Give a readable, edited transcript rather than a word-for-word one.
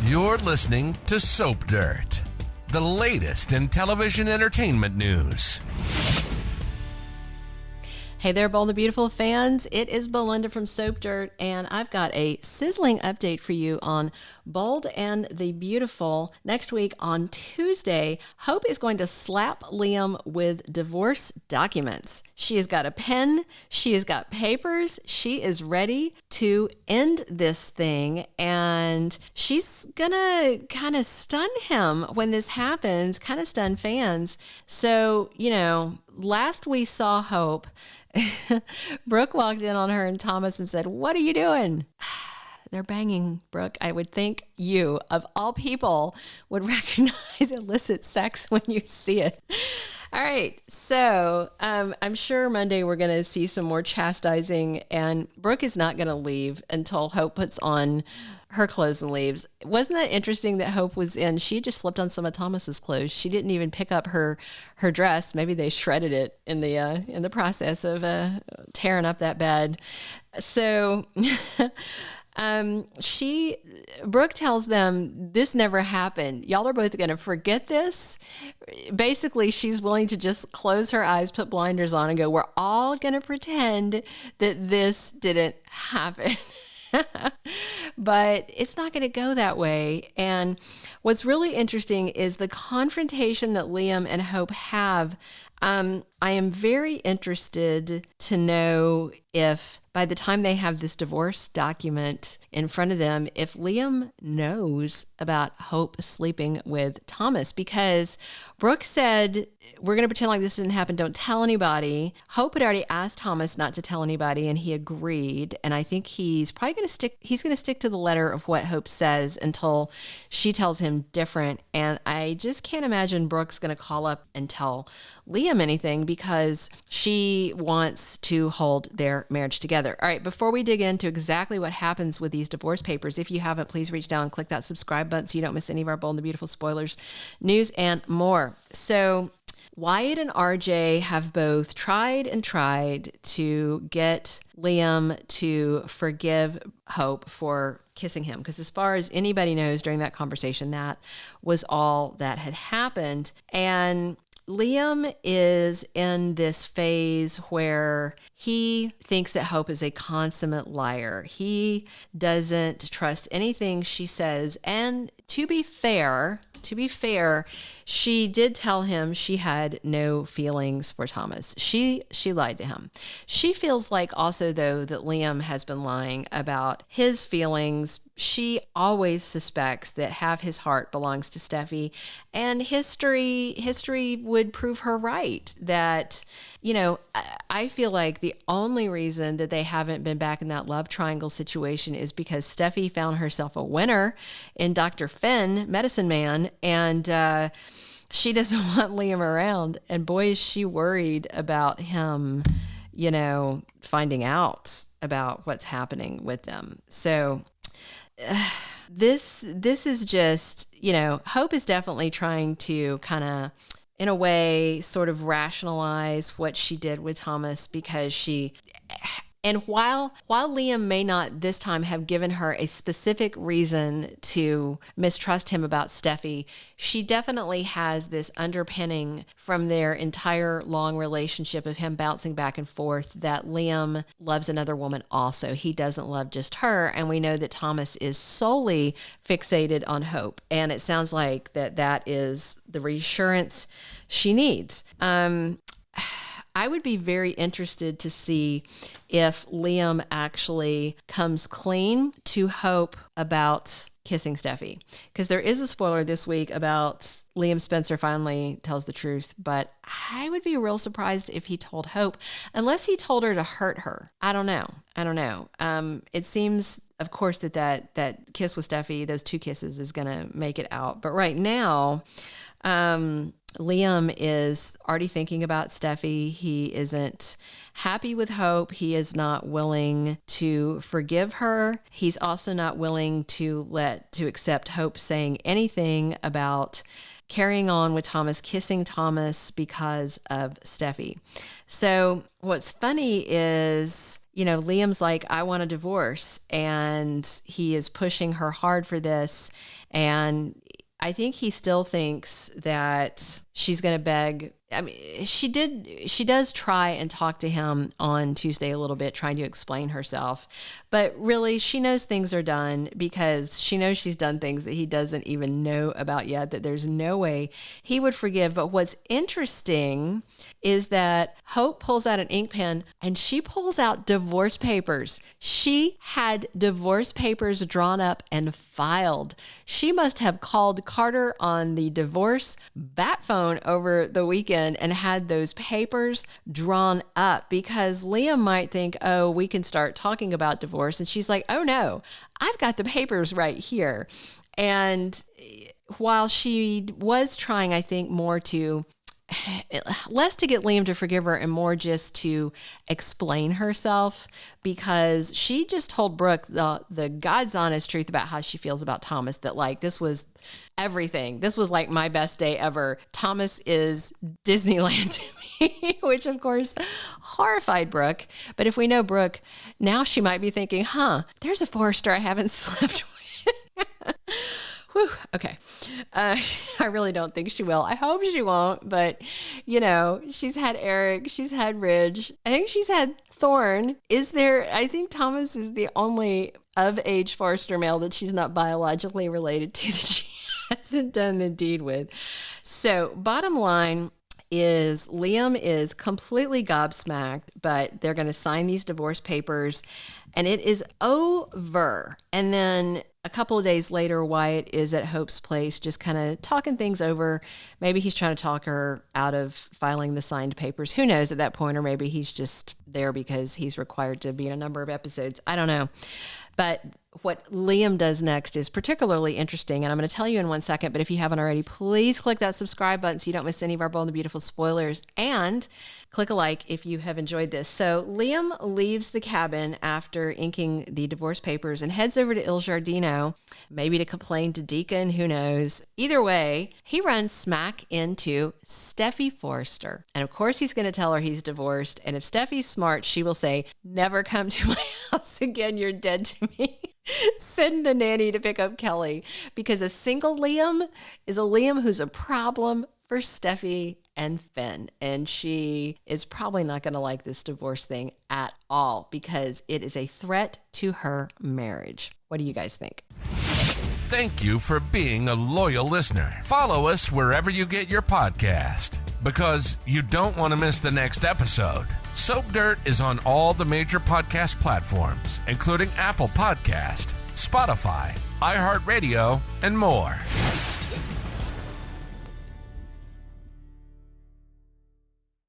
You're listening to Soap Dirt, the latest in television entertainment news. Hey there, Bold and Beautiful fans. It is Belinda from Soap Dirt, and I've got a sizzling update for you on Bold and the Beautiful. Next week on Tuesday, Hope is going to slap Liam with divorce documents. She has got a pen. She has got papers. She is ready to end this thing, and she's gonna kind of stun him when this happens, kind of stun fans. So, last we saw Hope, Brooke walked in on her and Thomas and said, "What are you doing?" They're banging, Brooke. I would think you, of all people, would recognize illicit sex when you see it. All right, so I'm sure Monday we're going to see some more chastising, and Brooke is not going to leave until Hope puts on her clothes and leaves. Wasn't that interesting that Hope was in? She just slipped on some of Thomas's clothes. She didn't even pick up her dress. Maybe they shredded it in the process of tearing up that bed. So Brooke tells them this never happened. Y'all are both going to forget this. Basically, she's willing to just close her eyes, put blinders on, and go, "We're all going to pretend that this didn't happen." But it's not going to go that way. And what's really interesting is the confrontation that Liam and Hope have. I am very interested to know if by the time they have this divorce document in front of them, if Liam knows about Hope sleeping with Thomas, because Brooke said, "We're going to pretend like this didn't happen. Don't tell anybody." Hope had already asked Thomas not to tell anybody, and he agreed. And I think he's probably going to stick to the letter of what Hope says until she tells him different. And I just can't imagine Brooke's going to call up and tell Liam anything because she wants to hold their marriage together. All right, before we dig into exactly what happens with these divorce papers, if you haven't, please reach down and click that subscribe button so you don't miss any of our Bold and Beautiful spoilers, news, and more. So Wyatt and RJ have both tried to get Liam to forgive Hope for kissing him, because as far as anybody knows during that conversation, that was all that had happened. And Liam is in this phase where he thinks that Hope is a consummate liar. He doesn't trust anything she says. And to be fair, she did tell him she had no feelings for Thomas. She lied to him. She feels like also, though, that Liam has been lying about his feelings. She always suspects that half his heart belongs to Steffy, and history would prove her right. That, I feel like the only reason that they haven't been back in that love triangle situation is because Steffy found herself a winner in Dr. Finn, Medicine Man, and she doesn't want Liam around. And boy, is she worried about him, finding out about what's happening with them. So this is just, Hope is definitely trying to kind of, in a way, sort of rationalize what she did with Thomas, because and while Liam may not this time have given her a specific reason to mistrust him about Steffy, she definitely has this underpinning from their entire long relationship of him bouncing back and forth that Liam loves another woman also. He doesn't love just her, and we know that Thomas is solely fixated on Hope, and it sounds like that is the reassurance she needs. I would be very interested to see if Liam actually comes clean to Hope about kissing Steffy, because there is a spoiler this week about Liam Spencer finally tells the truth, but I would be real surprised if he told Hope, unless he told her to hurt her. I don't know. It seems, of course, that kiss with Steffy, those two kisses, is going to make it out. But right now, Liam is already thinking about Steffy. He isn't happy with Hope. He is not willing to forgive her. He's also not willing to accept Hope saying anything about carrying on with Thomas, kissing Thomas because of Steffy. So what's funny is Liam's like, I want a divorce, and he is pushing her hard for this. And I think he still thinks that she's going to beg. I mean, she does try and talk to him on Tuesday a little bit, trying to explain herself. But really, she knows things are done because she knows she's done things that he doesn't even know about yet, that there's no way he would forgive. But what's interesting is that Hope pulls out an ink pen and she pulls out divorce papers. She had divorce papers drawn up and filed. She must have called Carter on the divorce bat phone over the weekend and had those papers drawn up, because Liam might think, oh, we can start talking about divorce. And she's like, oh no, I've got the papers right here. And while she was trying, I think, less to get Liam to forgive her and more just to explain herself, because she just told Brooke the God's honest truth about how she feels about Thomas, that like this was everything. This was like my best day ever. Thomas is Disneyland to me, which of course horrified Brooke. But if we know Brooke, now she might be thinking, there's a Forrester I haven't slept with. Whew, okay. I really don't think she will. I hope she won't, but she's had Eric, she's had Ridge. I think she's had Thorne. I think Thomas is the only of age Forrester male that she's not biologically related to, that she hasn't done the deed with. So bottom line is Liam is completely gobsmacked, but they're going to sign these divorce papers and it is over. And then a couple of days later, Wyatt is at Hope's place just kind of talking things over. Maybe he's trying to talk her out of filing the signed papers. Who knows at that point? Or maybe he's just there because he's required to be in a number of episodes. I don't know. But what Liam does next is particularly interesting, and I'm going to tell you in 1 second, but if you haven't already, please click that subscribe button so you don't miss any of our bold and beautiful spoilers, and click a like if you have enjoyed this. So Liam leaves the cabin after inking the divorce papers and heads over to Il Giardino, maybe to complain to Deacon, who knows. Either way, he runs smack into Steffy Forrester. And of course, he's going to tell her he's divorced, and if Steffi's smart, she will say, never come to my house again, you're dead to me. Send the nanny to pick up Kelly, because a single Liam is a Liam who's a problem for Steffy and Finn. And she is probably not going to like this divorce thing at all, because it is a threat to her marriage. What do you guys think? Thank you for being a loyal listener. Follow us wherever you get your podcast, because you don't want to miss the next episode. Soap Dirt is on all the major podcast platforms, including Apple Podcast, Spotify, iHeartRadio, and more.